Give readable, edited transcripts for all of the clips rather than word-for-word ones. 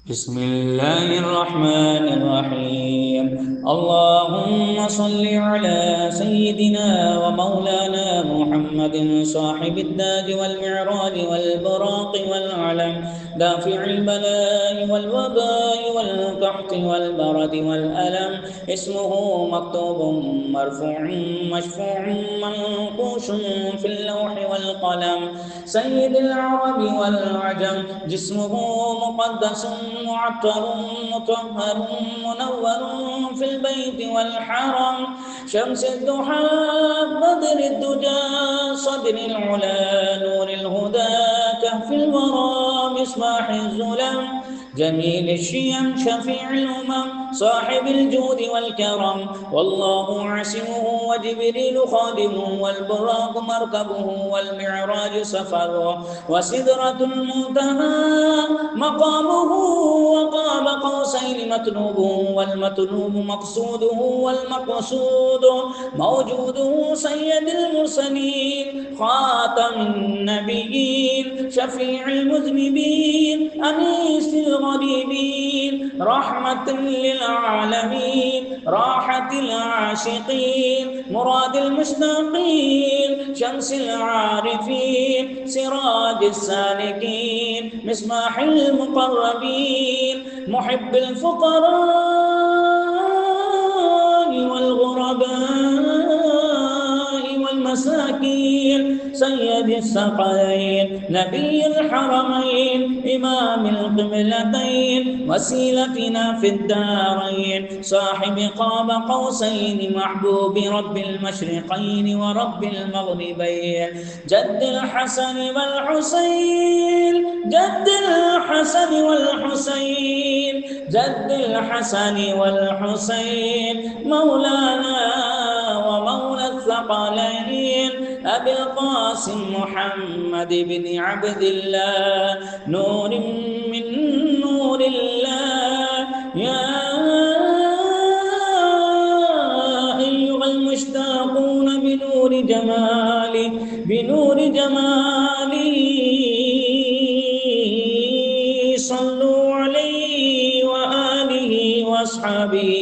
بسم الله الرحمن الرحيم. اللهم صل على سيدنا ومولانا محمد صاحب التاج والمعراج والبراق والعلم، دافع البلاء والوباء والقحط والبرد والألم، اسمه مكتوب مرفوع مشفوع منقوش في اللوح والقلم، سيد العرب والعجم، جسمه مقدس معطر مطهر منور في البيت والحرم، شمس الضحى بدر الدجى صدر العلا نور الهدى كهف الورى مصباح الظلم، جميل الشيم شفيع الأمم صاحب الجود والكرم، والله عاصمه وجبريل خادمه والبراق مركبه والمعراج سفره وسدرة المنتهى مقامه وقاب قوسين مطلوبه والمطلوب مقصوده والمقصود موجوده، سيد المرسلين خاتم النبيين شفيع المذنبين أنيس الغريبين رحمة للعالمين راحة العاشقين مراد المشتاقين شمس العارفين سراج السالكين مصباح المقربين محب الفقراء والغرباء والمساكين سيد الثقلين نبي الحرمين إمام القبلتين وسيلتنا في الدارين صاحب قاب قوسين محبوب رب المشرقين ورب المغربين جد الحسن والحسين جد الحسن والحسين جد الحسن والحسين مولانا ومولى الثقلين أبي القاسم محمد بن عبد الله نور من نور الله يا أيها المشتاقون بنور جمالي بنور جمالي صلوا عليه وآله وأصحابه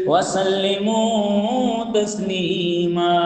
وسلموا تسليما.